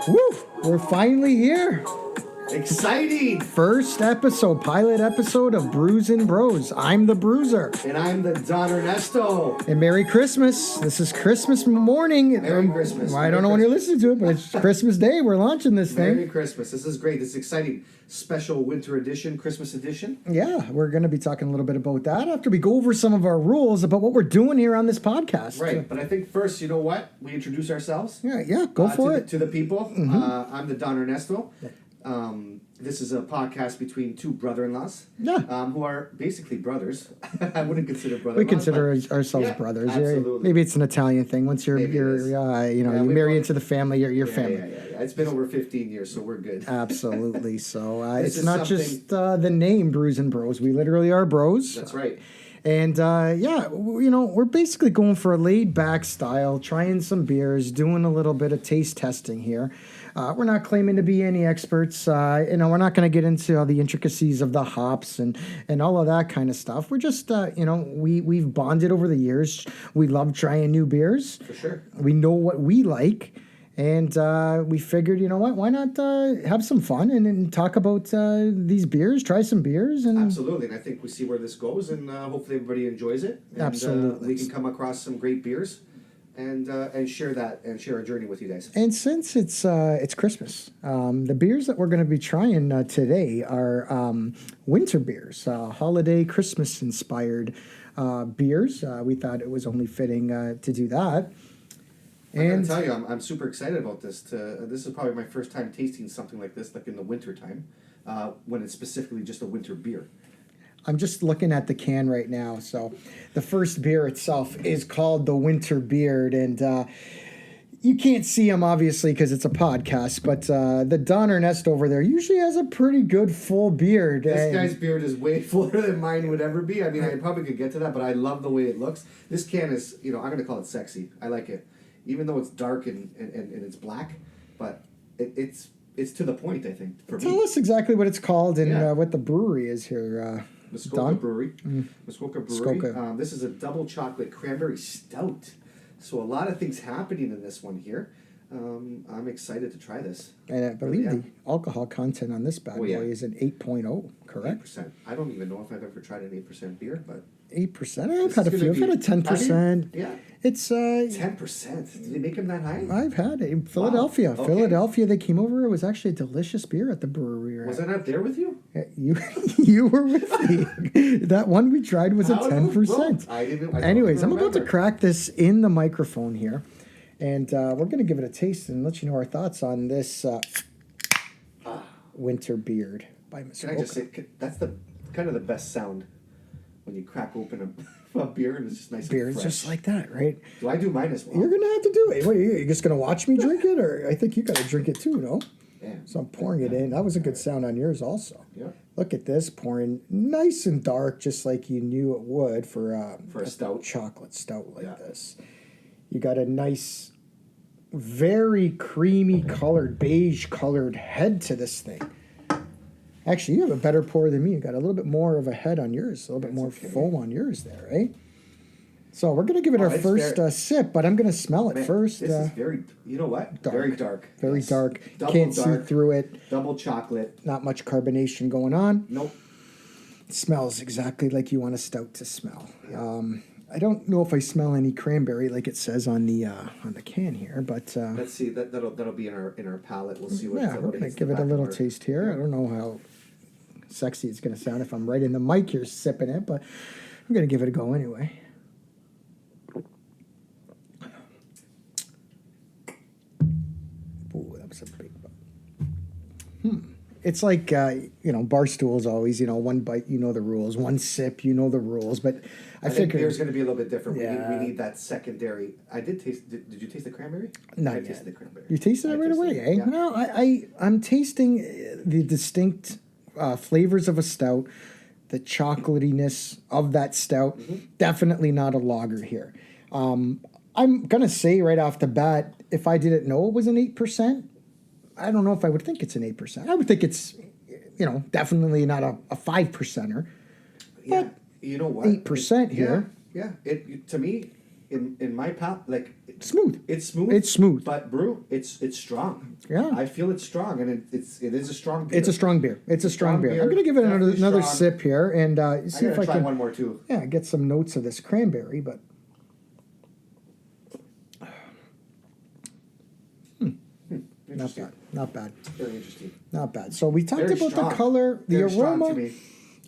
Woo! We're finally here. Exciting! First episode, pilot episode of Brews and Bros. I'm the Bruiser. And I'm the Don Ernesto. And Merry Christmas. This is Christmas morning. Merry Christmas. I don't know when you're listening to it, but it's Christmas Day. We're launching this thing. Merry Christmas. This is great. This is exciting. Special winter edition, Christmas edition. Yeah, we're going to be talking a little bit about that after we go over some of our rules about what we're doing here on this podcast. Right. But I think first, you know what? We introduce ourselves. Yeah, go for it. To the people. Mm-hmm. I'm the Don Ernesto. This is a podcast between two brother-in-laws, who are basically brothers. I wouldn't consider brothers. We consider ourselves brothers. Absolutely. Maybe it's an Italian thing. Once you marry into the family, you're family. Yeah. It's been over 15 years, so we're good. Absolutely. So it's not just the name Brews and Bros. We literally are bros. That's right. And we're basically going for a laid-back style, trying some beers, doing a little bit of taste testing here. We're not claiming to be any experts. We're not going to get into all the intricacies of the hops and all of that kind of stuff. We're just, we've bonded over the years. We love trying new beers. For sure. We know what we like. And we figured, you know what, why not have some fun and talk about these beers, try some beers. Absolutely, and I think we see where this goes, and hopefully everybody enjoys it. And, absolutely. We can come across some great beers and share that and share our journey with you guys. And since it's Christmas, the beers that we're going to be trying today are winter beers, holiday Christmas-inspired beers. We thought it was only fitting to do that. I gotta tell you, I'm super excited about this. This is probably my first time tasting something like this, like in the winter time, when it's specifically just a winter beer. I'm just looking at the can right now. So the first beer itself is called the Winter Beard, and you can't see him obviously because it's a podcast, but the Don Ernesto over there usually has a pretty good full beard. This guy's beard is way fuller than mine would ever be. I mean, I probably could get to that, but I love the way it looks. This can is, I'm going to call it sexy. I like it. Even though it's dark and it's black, but it's to the point, I think, for me. Tell us exactly what it's called and what the brewery is here. Muskoka Brewery. Muskoka Brewery. Muskoka. This is a double chocolate cranberry stout. So a lot of things happening in this one here. I'm excited to try this. And I believe the alcohol content on this bad boy is an 8.0, correct? 8%. I don't even know if I've ever tried an 8% beer, but 8%. I've had a few. I've had a 10%. Yeah. It's 10%. Did they make them that high? I've had it. Philadelphia. Wow. Okay. Philadelphia, they came over. It was actually a delicious beer at the brewery. Right? Was I not there with you? You were with me. That one we tried was a 10%. Anyways, I'm about to crack this in the microphone here. And we're going to give it a taste and let you know our thoughts on this Winter Beard by Muskoka. Can I just say, that's the kind of the best sound when you crack open a beer and it's just nice beer and fresh. Beer is just like that, right? Do I do mine as well? You're going to have to do it. What, are you just going to watch me drink it? Or I think you got to drink it too, no? Yeah. So I'm pouring it in. That was a good sound on yours also. Yeah. Look at this, pouring nice and dark just like you knew it would for a stout. Chocolate stout like this. You got a nice, very creamy colored, beige colored head to this thing. Actually, you have a better pour than me. You got a little bit more of a head on yours, a little bit more foam on yours there, right? So we're going to give it our first sip, but I'm going to smell it first. This is very, you know what? Dark. Very dark. Very dark. Can't see through it. Double chocolate. Not much carbonation going on. Nope. It smells exactly like you want a stout to smell. Yeah. I don't know if I smell any cranberry like it says on the can here, but let's see. That'll be in our palate. We'll see what. Yeah, we're gonna give it a little taste here. Yeah. I don't know how sexy it's gonna sound if I'm right in the mic here sipping it, but I'm gonna give it a go anyway. Ooh, that was a big bite. It's like, bar stools always, one bite, you know the rules. One sip, you know the rules. But I think beer's going to be a little bit different. Yeah. We need that secondary. I did taste, did you taste the cranberry? Not I yet. tasted the cranberry. You tasted it right away, eh? Yeah. No, I'm tasting the distinct flavors of a stout, the chocolatiness of that stout. Mm-hmm. Definitely not a lager here. I'm going to say right off the bat, if I didn't know it was an 8%, I don't know if I would think it's an 8%. I would think it's, definitely not a 5%er. Yeah, you know what? 8% here. Yeah. To me, in my palate, like Smooth. it's smooth. It's smooth. But brew, it's strong. Yeah. I feel it's strong, and it is a strong beer. It's a strong beer. It's a strong beer. beer, I'm going to give it definitely another strong. sip here and see I'm if gonna I try can one more too. get some notes of this cranberry, but not Interesting. bad. Not bad. Very interesting. Not bad. So we talked Very about strong. the color, the Very strong aroma. to me.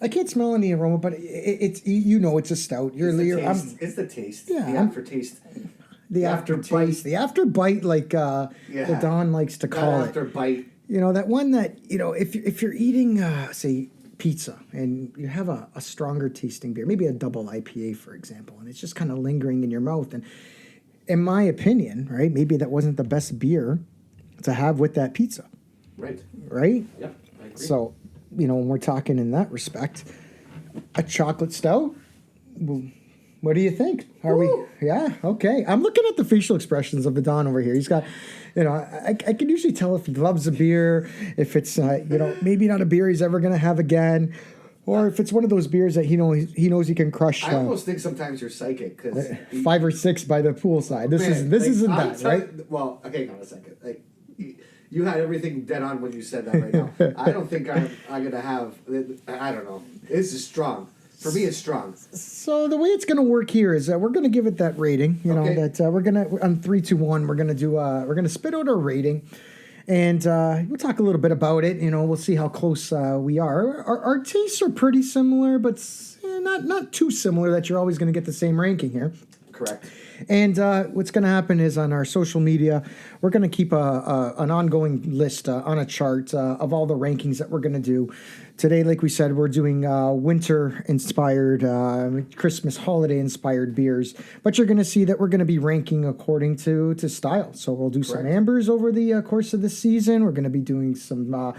I can't smell any aroma, but it's it's a stout. It's the taste. It's the taste. Yeah, The I'm- aftertaste. the aftertaste. after bite, like the Don likes to call That it. after bite. That one that if you're eating say pizza and you have a stronger tasting beer, maybe a double IPA for example, and it's just kind of lingering in your mouth. And in my opinion, right, maybe that wasn't the best beer to have with that pizza, Right. right? Yep. I agree. So, when we're talking in that respect, a chocolate stout. Well, what do you think? Are we? Yeah. Okay. I'm looking at the facial expressions of the Don over here. He's got, I can usually tell if he loves a beer, if it's, maybe not a beer he's ever going to have again, or if it's one of those beers that he knows he can crush. I almost think sometimes you're psychic because 5 or 6 by the poolside. This isn't that, right? Well, okay, hang on a second. Like, you had everything dead on when you said that right now. I don't think I'm gonna have. I don't know. This is strong. For me, it's strong. So the way it's going to work here is that we're going to give it that rating. Okay. We're going to on 3, 2, 1. We're going to spit out our rating, and we'll talk a little bit about it. We'll see how close we are. Our tastes are pretty similar, but not too similar that you're always going to get the same ranking here. Correct. And what's going to happen is on our social media, we're going to keep an ongoing list on a chart of all the rankings that we're going to do. Today, like we said, we're doing winter-inspired, Christmas holiday-inspired beers. But you're going to see that we're going to be ranking according to style. So we'll do some ambers over the course of the season. We're going to be doing some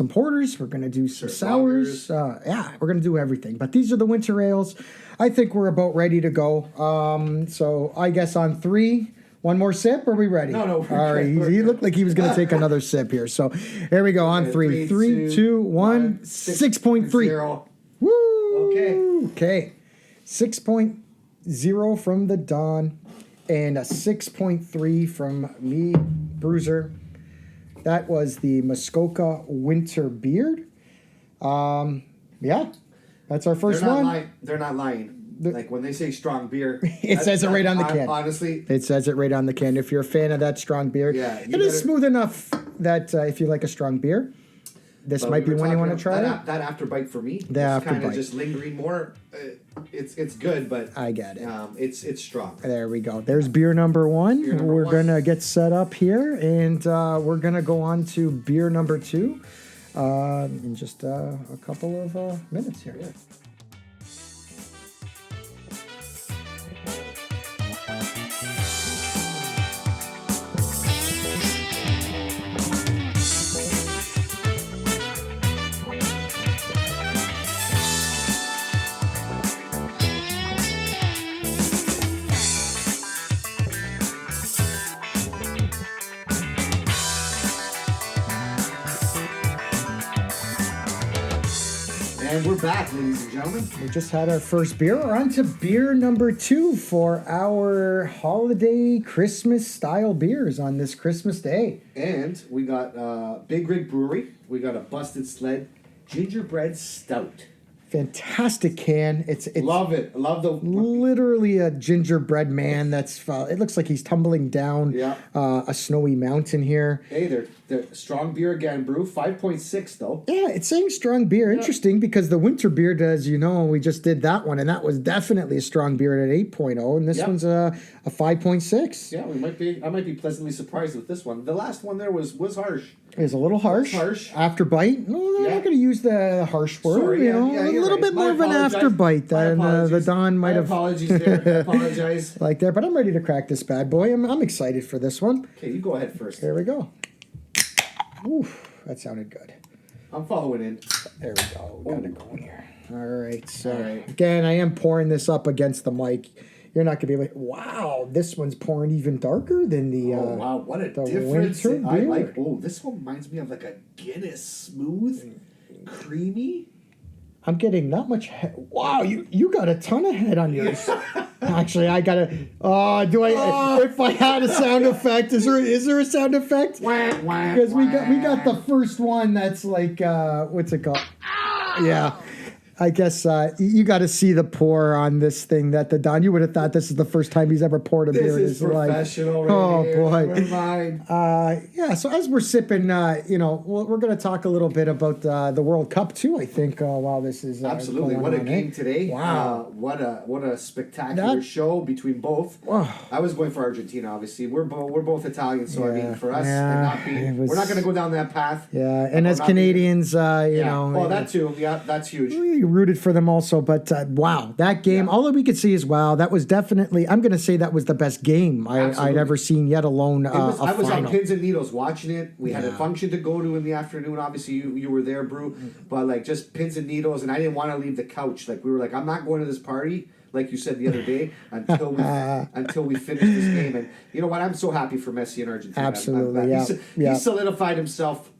porters. We're going to do some sours. We're going to do everything. But these are the winter ales. I think we're about ready to go. So I guess on 3, one more sip. Are we ready? No. All right. He looked like he was going to take another sip here. So here we go on 3. 3, 2, 1. 6.3. Woo! Okay. 6.0 from the Don and a 6.3 from me, Bruiser. That was the Muskoka Winter Beard. That's our first one. They're not lying. Like when they say strong beer, It says it right on the can. Honestly, It says it right on the can. If you're a fan of that strong beer, it is smooth enough that if you like a strong beer, this might be one you want to try. That after bite for me, it's kind of just lingering more. It's good, but I get it. It's strong. There we go. There's beer number 1. We're gonna get set up here, and we're gonna go on to beer number 2 in just a couple of minutes here. Yeah. And we're back, ladies and gentlemen. We just had our first beer. We're on to beer number 2 for our holiday Christmas style beers on this Christmas day. And we got Big Rig Brewery. We got a Busted Sled Gingerbread Stout. Fantastic can. It's Love it. Love the literally a gingerbread man that's it looks like he's tumbling down a snowy mountain here. Hey, they're strong beer again, brew 5.6 though. Yeah, it's saying strong beer. Interesting because the winter beer does, we just did that one and that was definitely a strong beer at 8.0 and this one's a 5.6. Yeah, I might be pleasantly surprised with this one. The last one there was harsh. It was a little harsh. Harsh. After bite. No, I'm not going to use the harsh word. Sorry, a little bit more of an after bite than the Don might have. Apologies there. I apologize. Like there, but I'm ready to crack this bad boy. I'm excited for this one. Okay, you go ahead first. Here we go. Oof, that sounded good. I'm following in. There we go. We got it going here. All right. So right. Again, I am pouring this up against the mic. You're not gonna be able to, wow, this one's pouring even darker than the wow, what a difference. This one reminds me of like a Guinness, smooth, creamy. I'm getting not much head. Wow, you got a ton of head on yours. Actually, I gotta. Oh, do I? If I had a sound effect, is there a sound effect? Because we got the first one. That's like what's it called? Yeah. I guess you got to see the pour on this thing that the Don. You would have thought this is the first time he's ever poured a beer in his life. This is professional, right here. Boy. Never mind. Yeah. So as we're sipping, we're going to talk a little bit about the World Cup too. I think while this is absolutely going what a on, game today. Wow. What a spectacular show between both. I was going for Argentina. Obviously, we're both Italian, so I mean, for us, we're not going to go down that path. Yeah, and as Canadians, well, that too. Yeah, that's huge. We rooted for them also, but wow, that game, all that we could see is wow, that was definitely, I'm going to say that was the best game I'd ever seen, yet alone I was final. on pins and needles watching it. We had a function to go to in the afternoon. Obviously, you were there, Brew, but like just pins and needles, and I didn't want to leave the couch. Like we were like, I'm not going to this party, like you said the other day, until we finish this game. And you know what? I'm so happy for Messi in Argentina. Absolutely, he solidified himself.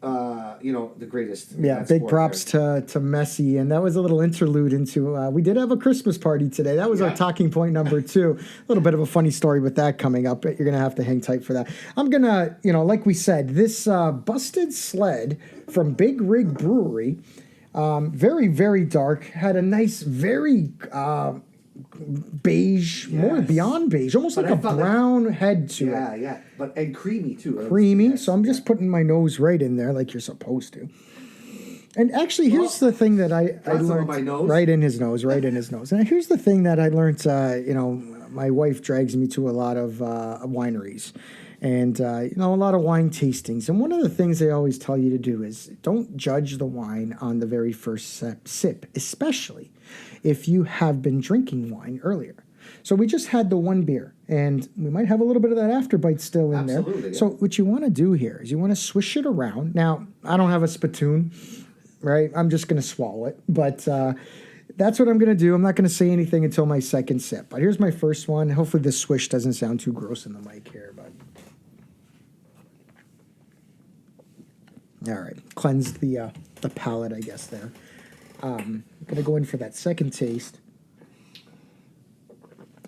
The greatest. Yeah, big props to Messi, and that was a little interlude into. We did have a Christmas party today. That was our talking point number 2. A little bit of a funny story with that coming up, but you're gonna have to hang tight for that. I'm gonna, like we said, this busted sled from Big Rig Brewery, very very dark, had a nice very. Beige, more beyond beige, almost like a brown head to it. Yeah, and creamy too. Creamy, so I'm just putting my nose right in there like you're supposed to. And actually, here's the thing that I learned. My nose? Right in his nose. And here's the thing that I learned. My wife drags me to a lot of wineries. And, a lot of wine tastings. And one of the things they always tell you to do is don't judge the wine on the very first sip, especially if you have been drinking wine earlier. So we just had the one beer, and we might have a little bit of that afterbite still in there. Yeah. So what you want to do here is you want to swish it around. Now, I don't have a spittoon, right? I'm just going to swallow it. But that's what I'm going to do. I'm not going to say anything until my second sip. But here's my first one. Hopefully this swish doesn't sound too gross in the mic here, but... All right, cleansed the palate, I guess, there. I'm going to go in for that second taste.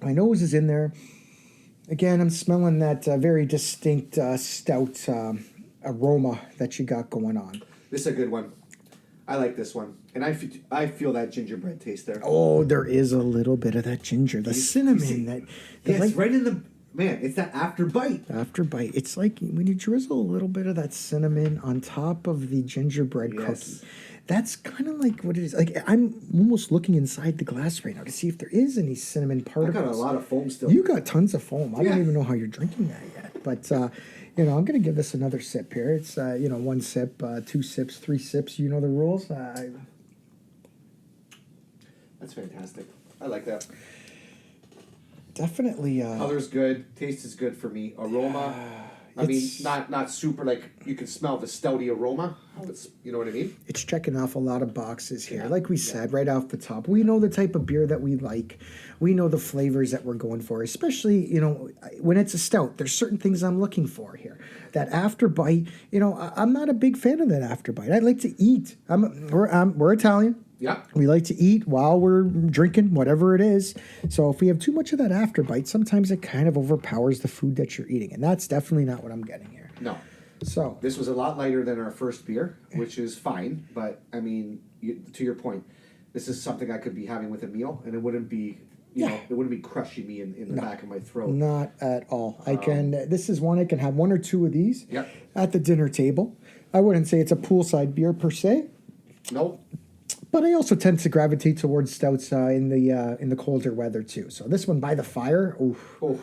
My nose is in there. Again, I'm smelling that very distinct stout aroma that you got going on. This is a good one. I like this one. And I feel that gingerbread taste there. Oh, there is a little bit of that ginger. The cinnamon. It's right in the... Man, it's that after bite. After bite. It's like when you drizzle a little bit of that cinnamon on top of the gingerbread cookie. That's kind of like what it is. Like I'm almost looking inside the glass right now to see if there is any cinnamon particles. I got a lot of foam still. You got tons of foam. I don't even know how you're drinking that yet. But, I'm going to give this another sip here. It's, 1 sip, 2 sips, 3 sips. You know the rules. That's fantastic. I like that. Definitely. Color's good. Taste is good for me. Aroma. I mean, not super like you can smell the stouty aroma. It's, you know what I mean? It's checking off a lot of boxes here. Like we said, right off the top, we know the type of beer that we like. We know the flavors that we're going for, especially, when it's a stout. There's certain things I'm looking for here. That after bite, I'm not a big fan of that after bite. I like to eat. We're Italian. Yeah. We like to eat while we're drinking, whatever it is. So if we have too much of that afterbite, sometimes it kind of overpowers the food that you're eating. And that's definitely not what I'm getting here. No. So this was a lot lighter than our first beer, which is fine. But, I mean, to your point, this is something I could be having with a meal, and it wouldn't be... it wouldn't be crushing me in the back of my throat. Not at all. This is one I can have 1 or 2 of these at the dinner table. I wouldn't say it's a poolside beer per se. Nope. But I also tend to gravitate towards stouts in the colder weather too. So this one by the fire, oof. Oh,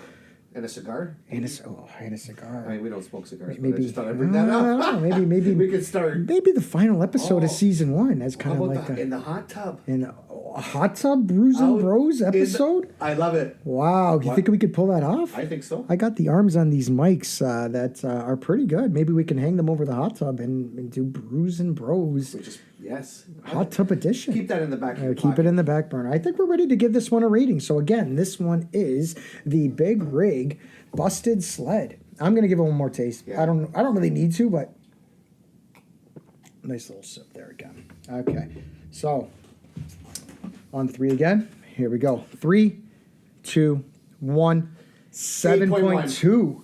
and a cigar. And a cigar. I mean, we don't smoke cigars. Maybe but I just thought I'd bring that up. Maybe we could start. Maybe the final episode of season 1 as kind of like in the hot tub. In a hot tub Brews and Bros episode. I love it. Wow, you think we could pull that off? I think so. I got the arms on these mics that are pretty good. Maybe we can hang them over the hot tub and do Brews and Bros. Yes. Hot tub edition. Keep that in the back of your Keep it in the back burner. I think we're ready to give this one a rating. So again, this one is the Big Rig Busted Sled. I'm gonna give it one more taste. Yeah. I don't really need to, but nice little sip there again. Okay. So on 3 again. Here we go. 3, 2, 1. 7.2.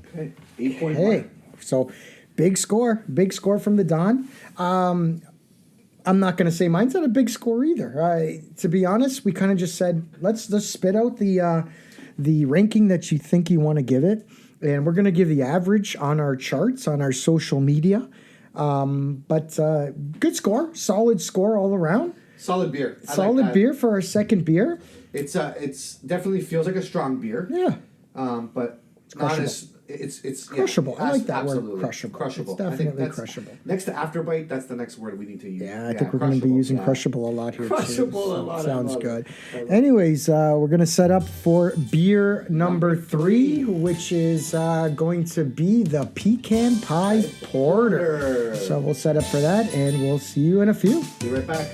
Okay. 8.1. Hey, so big score from the Don. I'm not going to say mine's not a big score either. To be honest, we kind of just said let's just spit out the ranking that you think you want to give it, and we're going to give the average on our charts on our social media. But good score, solid score all around. Solid beer. Solid beer for our second beer. It's definitely feels like a strong beer. Yeah. But not as it's crushable. Yeah, I like that absolutely. word, crushable. Crushable. It's definitely crushable. Next to afterbite, that's the next word we need to use. Yeah, I think we're going to be using crushable a lot here. Crushable too. a lot. Sounds good. Anyways, we're going to set up for beer number 3, which is going to be the Pecan Pie Porter. So we'll set up for that, and we'll see you in a few. Be right back.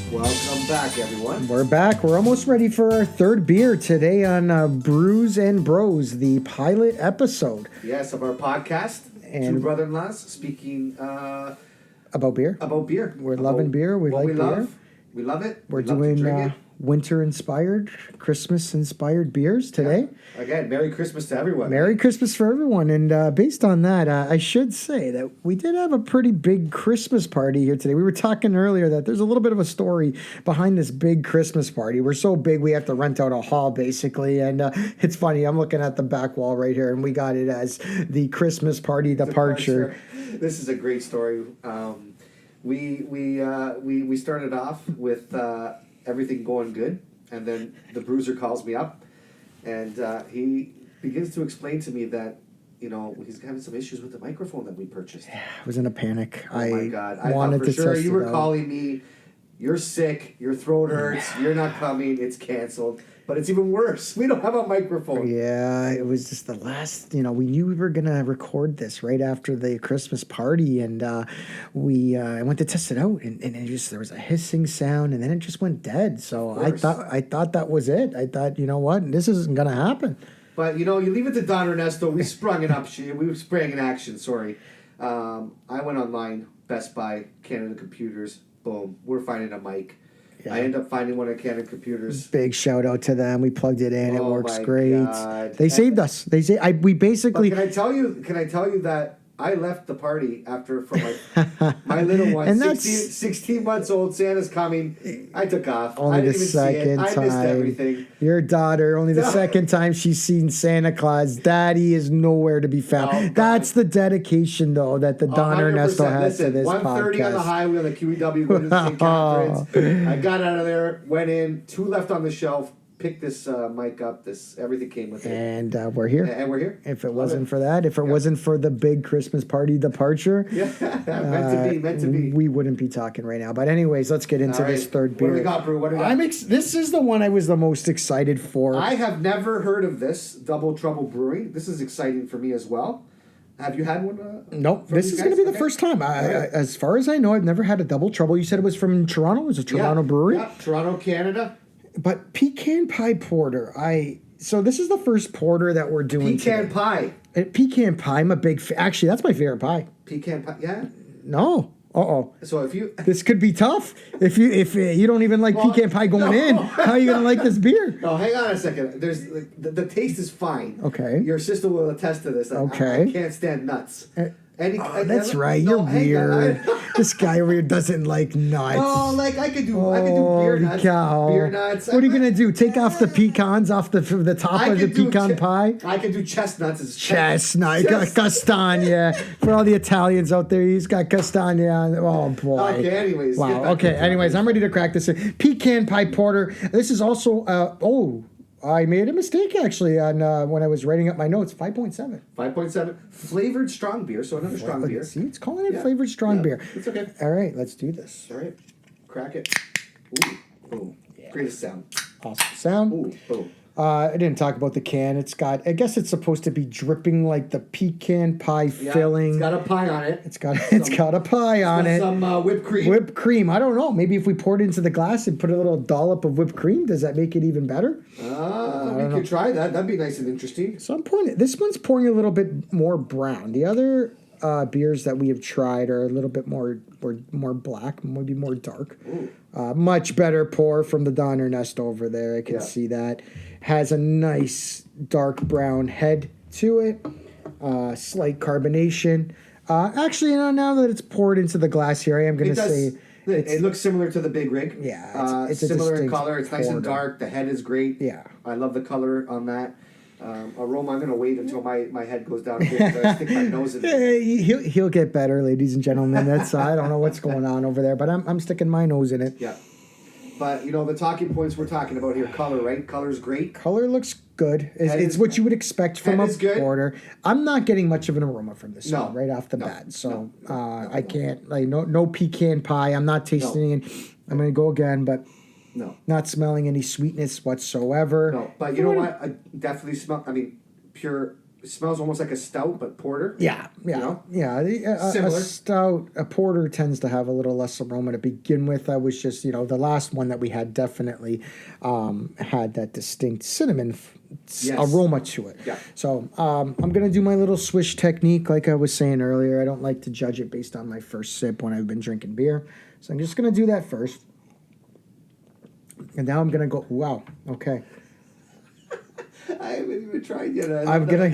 Welcome back, everyone. We're back. We're almost ready for our third beer today on Brews and Bros, the pilot episode. Yes, of our podcast. And two brother-in-laws speaking about beer. About beer. We're loving beer. We like beer. We love it. We're love doing to drink it. winter-inspired, Christmas-inspired beers today. Yeah. Again, Merry Christmas to everyone. Merry Christmas for everyone. And based on that, I should say that we did have a pretty big Christmas party here today. We were talking earlier that there's a little bit of a story behind this big Christmas party. We're so big we have to rent out a hall, basically. And it's funny, I'm looking at the back wall right here, and we got it as the Christmas party departure. This is a great story. We started off with everything going good, and then the bruiser calls me up, and he begins to explain to me that he's having some issues with the microphone that we purchased. Yeah, I was in a panic. Oh my God! I wanted thought for to sure test you it were out. calling me. You're sick. Your throat hurts. You're not coming. It's canceled. But it's even worse. We don't have a microphone. Yeah, it was just the last, we knew we were going to record this right after the Christmas party, and I went to test it out, and there was a hissing sound, and then it just went dead. So I thought that was it. I thought, this isn't going to happen. But, you leave it to Don Ernesto. We sprung it up. We sprang in action, sorry. I went online, Best Buy, Canada Computers, boom, we're finding a mic. Yeah. I end up finding one of Canon Computers. Big shout out to them. We plugged it in. It works great. God. They saved us. We basically. But can I tell you that I left the party from my little one, and 16 months old. Santa's coming. I took off. Only I didn't the even second see it. time. I missed everything. Your daughter, only the second time she's seen Santa Claus. Daddy is nowhere to be found. Oh, that's the dedication, though, that the Don Ernesto has to this 1:30 podcast. on the highway on the QEW going to St. Catharines. I got out of there, went in, 2 left on the shelf. Pick this mic up. Everything came with it, and we're here. And we're here. If it wasn't for that, if it wasn't for the big Christmas party departure, meant to be. We wouldn't be talking right now. But anyways, let's get into this third beer. What do we got, Brew? What do we got? This is the one I was the most excited for. I have never heard of this Double Trouble Brewing. This is exciting for me as well. Have you had one? Nope. This is going to be the first time. As far as I know, I've never had a Double Trouble. You said it was from Toronto. It was a Toronto brewery. Yeah, Toronto, Canada. But Pecan Pie Porter, so this is the first porter that we're doing Pecan today. pie. Pecan pie, I'm a big actually, that's my favorite pie. Pecan pie, yeah. No. So if you this could be tough if you don't even like pecan pie going in. How are you gonna like this beer? No, hang on a second. There's the taste is fine. Okay. Your sister will attest to this. Okay. I can't stand nuts. That's right. You're weird. This guy over here doesn't like nuts. Oh, I could do beer nuts. Cow. Beer nuts. What are you gonna do? Take off the pecans off the top of the pecan pie? I could do chestnuts. As Chestnut, castagna. For all the Italians out there, he's got castagna. Oh boy. Okay. Anyways. Wow. Okay. Anyways, I'm ready to crack this. Pecan pie porter. This is also I made a mistake actually on when I was writing up my notes. 5.7. 5.7 flavored strong beer. So another strong beer. See, it's calling it flavored strong beer. It's okay. All right, let's do this. All right, crack it. Ooh, boom. Yeah. Greatest sound. Awesome sound. Ooh, boom. I didn't talk about the can. It's got, I guess it's supposed to be dripping like the pecan pie filling. It's got a pie on it. It's got a pie on it. Some whipped cream. Whipped cream. I don't know. Maybe if we poured it into the glass and put a little dollop of whipped cream, does that make it even better? We could try that. That'd be nice and interesting. So I'm pouring it. This one's pouring a little bit more brown. The other beers that we have tried are a little bit more black, maybe more dark. Much better pour from the Donner Nest over there. I can see that. Has a nice dark brown head to it. Slight carbonation. Actually, now that it's poured into the glass here, I am going to say... It looks similar to the Big Rig. Yeah, it's similar in distinct color. It's nice and dark. The head is great. Yeah. I love the color on that. Aroma, I'm going to wait until my head goes down a bit. I stick my nose in it. He'll get better, ladies and gentlemen. That's I don't know what's going on over there, but I'm sticking my nose in it. Yeah. But, the talking points we're talking about here, color, right? Color's great. Color looks good. It's what you would expect from a porter. I'm not getting much of an aroma from this one right off the bat. So I can't, no pecan pie. I'm not tasting it. I'm going to go again, but not smelling any sweetness whatsoever. No, but you know what? I definitely smell, pure... It smells almost like a stout, but porter. Yeah. A stout, a porter tends to have a little less aroma to begin with. I was just, the last one that we had definitely had that distinct cinnamon aroma to it. Yeah. So I'm going to do my little swish technique like I was saying earlier. I don't like to judge it based on my first sip when I've been drinking beer. So I'm just going to do that first. And now I'm going to go, wow, okay. I haven't even tried yet. I'm gonna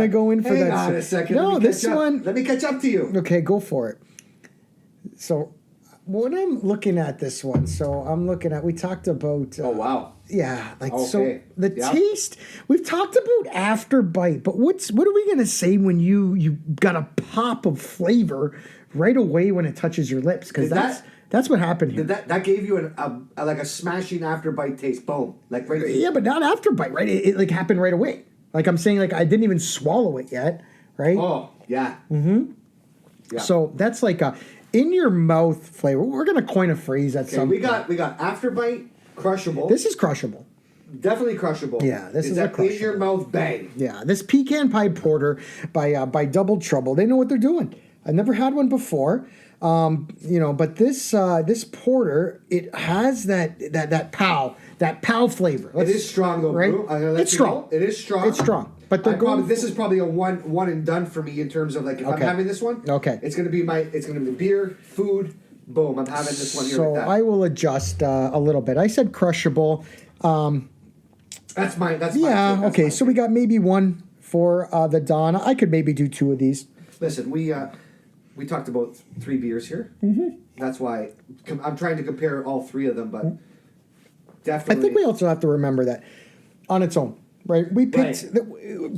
go in for that. Hang on a second. No, this one. Let me catch up to you. Okay, go for it. So, when I'm looking at this one, we talked about. Oh wow. Yeah, so the taste. We've talked about after bite, but what are we gonna say when you got a pop of flavor right away when it touches your lips? Because that's what happened here. That gave you a smashing after bite taste. Boom. Like right. Yeah, but not after bite, right? It happened right away. Like I'm saying, I didn't even swallow it yet, right? Oh, yeah. Mm-hmm. Yeah. So that's like a in your mouth flavor. We're gonna coin a phrase at some point. We got after bite, crushable. This is crushable. Definitely crushable. Yeah, this is a crushable. In your mouth bang. Yeah, this pecan pie porter by Double Trouble. They know what they're doing. I've never had one before. But this porter, it has that pow flavor. It is strong though, right? It's strong. It is strong. It's strong. But this is probably a one and done for me in terms of if I'm having this one. Okay. It's gonna be beer, food, boom. I'm having this one here. So with that. I will adjust a little bit. I said crushable. That's mine. Yeah. Okay. So we got maybe one for the Donna. I could maybe do two of these. Listen, we talked about 3 beers here. Mm-hmm. That's why I'm trying to compare all 3 of them, but definitely. I think we also have to remember that on its own, right? We picked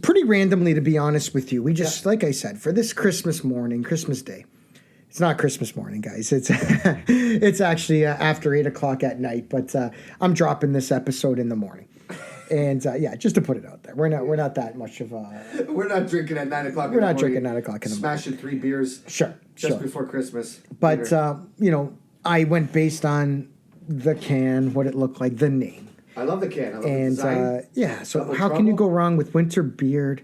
pretty randomly, to be honest with you. We just, like I said, for this Christmas Day. It's not Christmas morning, guys. It's it's actually after 8 o'clock at night, but I'm dropping this episode in the morning. And just to put it out there, we're not that much of a. We're not drinking at 9 o'clock. We're not drinking at 9 o'clock in the morning. Smashing 3 beers. Just before Christmas. But I went based on the can, what it looked like, the name. I love the can. I love the design. So how can you go wrong with Winter Beard,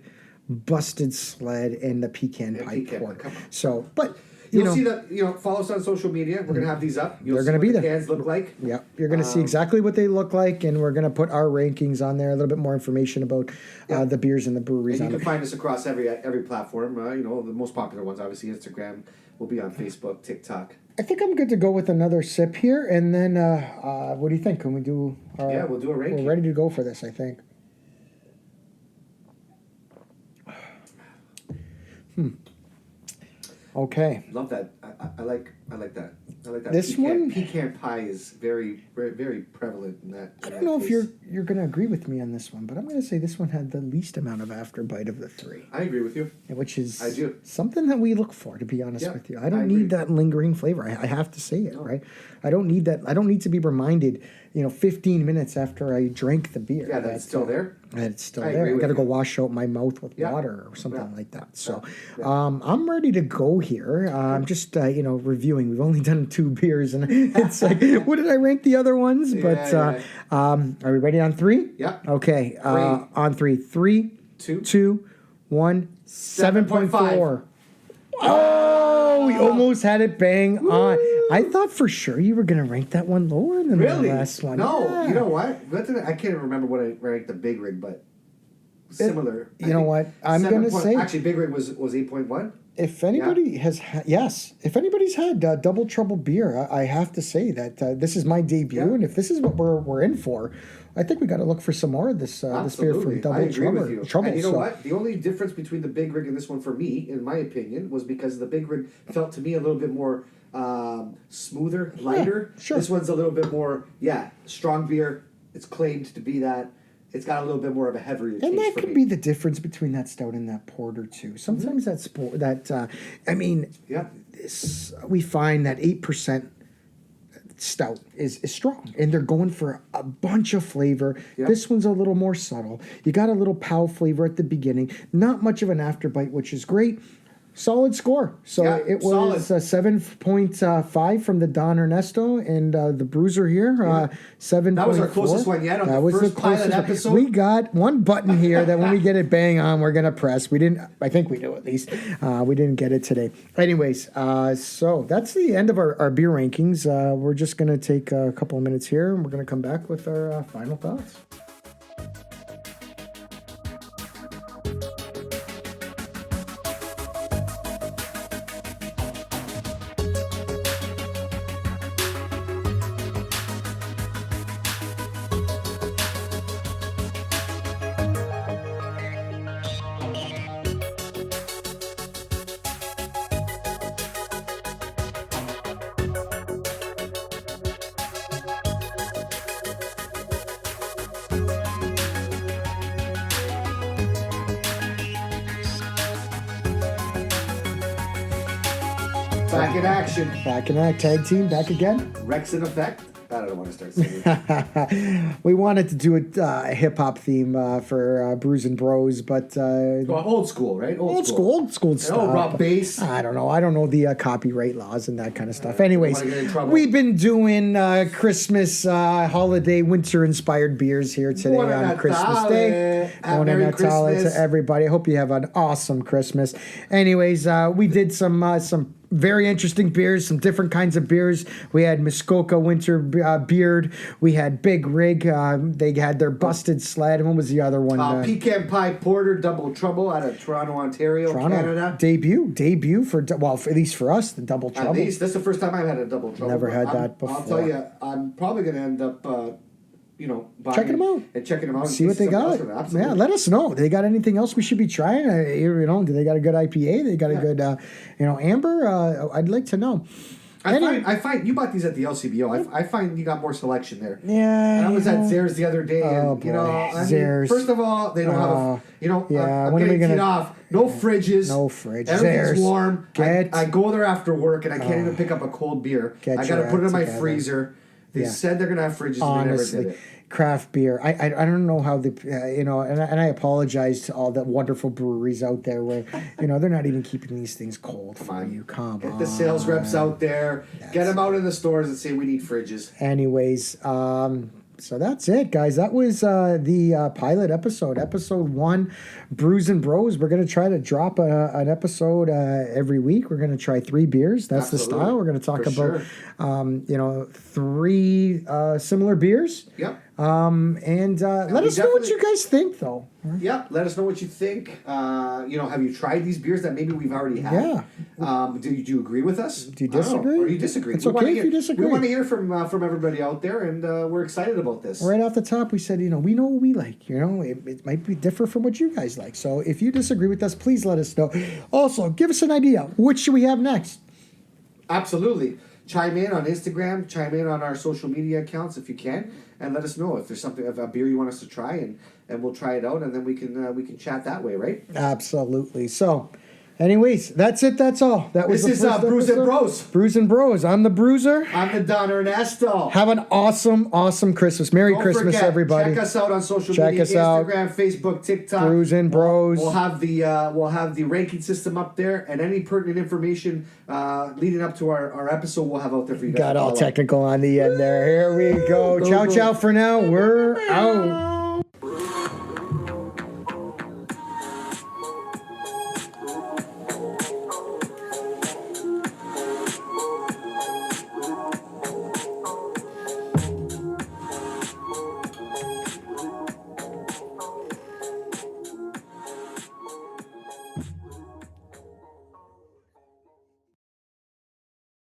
Busted Sled, and the Pecan Pie Porter? So, but. You'll see that, follow us on social media. We're going to have these up. They're going to be there. The cans look like. Yep. You're going to see exactly what they look like, and we're going to put our rankings on there, a little bit more information about the beers and the breweries. And you can find us across every platform. The most popular ones, obviously, Instagram. We'll be on Facebook, TikTok. I think I'm good to go with another sip here, and then what do you think? Can we do? We'll do a ranking. We're ready to go for this, I think. Okay. Love that. I like that. I like that. This pecan pie is very, very, very prevalent in that. I don't know if you're going to agree with me on this one, but I'm going to say this one had the least amount of afterbite of the 3. I agree with you. Which is I do. Something that we look for, to be honest with you. I don't need that lingering flavor. I have to say it, right? I don't need that. I don't need to be reminded, 15 minutes after I drank the beer. Yeah, that's still there. And it's still I there. agree I with got to go you. wash out my mouth with Yeah. water or something Yeah. like that. So Yeah. I'm ready to go here. I'm just, reviewing. We've only done 2 beers, and it's like, what did I rank the other ones? But Yeah. are we ready on 3? Yeah. Okay. 3. On 3. 3, 2. 2, 1, 7.4. 7.5. Oh, we almost had it bang on. I thought for sure you were going to rank that one lower than Really? the last one. No, Yeah. you know what? I can't remember what I ranked the Big Rig, but similar. You know what? I'm going to say, Actually, Big Rig was 8.1. if anybody has, if anybody's had Double Trouble beer, I have to say that this is my debut, Yeah. and if this is what we're in for, I think we got to look for some more of this beer Absolutely. from I Double agree with you. Trouble. And you know so. what? The only difference between the Big Rig and this one for me, in my opinion, was because the Big Rig felt to me a little bit more smoother, lighter. Sure. This one's a little bit more, strong beer. It's claimed to be that. It's got a little bit more of a heavier taste And that for could me. be the difference between that stout and that porter too. Sometimes we find that 8% stout is strong, and they're going for a bunch of flavor. Yep. This one's a little more subtle. You got a little pow flavor at the beginning, not much of an afterbite, which is great. Solid score. So Yeah, it was 7.5 from the Don Ernesto, and the Bruiser here 7. That was our closest one yet on the first pilot episode. We got one button here that when we get it bang on, we're gonna press. We didn't. I think we do at least. We didn't get it today. Anyways, so that's the end of our beer rankings. We're just gonna take a couple of minutes here, and we're gonna come back with our final thoughts. Back in action. Back in act, tag team, back again. Rex in effect. I don't want to start singing. We wanted to do a hip hop theme for Brews and Bros, but Well, old school, right? old school stuff. Oh, rock bass. I don't know. I don't know the copyright laws and that kind of stuff. Anyways, wanna get in trouble. we've been doing Christmas holiday winter inspired beers here today Buona on Christmas Day. Natale. Buona Merry Natale Christmas. to everybody. I hope you have an awesome Christmas. Anyways, we did some very interesting beers, some different kinds of beers. We had Muskoka Winter Beard. We had Big Rig. They had their Busted Sled. And what was the other one? Pecan Pie Porter Double Trouble out of Toronto, Ontario, Canada. Debut for at least for us, the Double Trouble. At least that's the first time I've had a Double Trouble. Never but had that I'll before. tell you, I'm probably going to end up, buying Checking 'em out. and checking them out. See what they got. Yeah, let us know. They got anything else we should be trying? Do they got a good IPA? They got a good, amber? I'd like to know. I find you bought these at the LCBO. I find you got more selection there. Yeah. I was at Zare's the other day, and boy. Zare's. First of all, they don't have yeah, I'm when are we getting gonna- teed off. No fridges. No fridge. Everything's Zare's. warm. Get- I go there after work, and I can't even pick up a cold beer. Get I got to your put it in act my together. freezer. They Yeah. said they're gonna have fridges, and they never Honestly, did it. craft beer. I don't know how and I apologize to all the wonderful breweries out there where they're not even keeping these things cold for you. Come Get on, the sales reps out there. Get them out in the stores and say we need fridges. Anyways, so that's it, guys. That was the pilot episode 1, Brews and Bros. We're gonna try to drop an episode every week. We're gonna try 3 beers. That's Absolutely. the style. We're gonna talk For about 3 similar beers. Yep. And let we us know what definitely- you guys think, though. Yep. Let us know what you think. Have you tried these beers that maybe we've already had? Yeah. Do you agree with us? Do you I don't know. disagree? Or do you disagree? It's We wanna okay if you disagree. We want to hear from everybody out there, and we're excited about this. Right off the top, we said, we know what we like. It might be different from what you guys like. So if you disagree with us, please let us know. Also, give us an idea. What should we have next? Absolutely. Chime in on Instagram. Chime in on our social media accounts if you can, and let us know if there's something of a beer you want us to try, and we'll try it out, and then we can chat that way, right? Absolutely. So Anyways, that's it. That's all. That was This the is first Brews and episode. Bros. Brews and Bros. I'm the Bruiser. I'm the Don Ernesto. Have an awesome, awesome Christmas. Merry Don't Christmas, forget, everybody. Check us out on social Check media: us out. Instagram, Facebook, TikTok. Brews and Bros. We'll have the ranking system up there, and any pertinent information leading up to our episode, we'll have out there for you guys. Got to all follow. technical on the end there. Here we go. Ciao, ciao for now. We're out.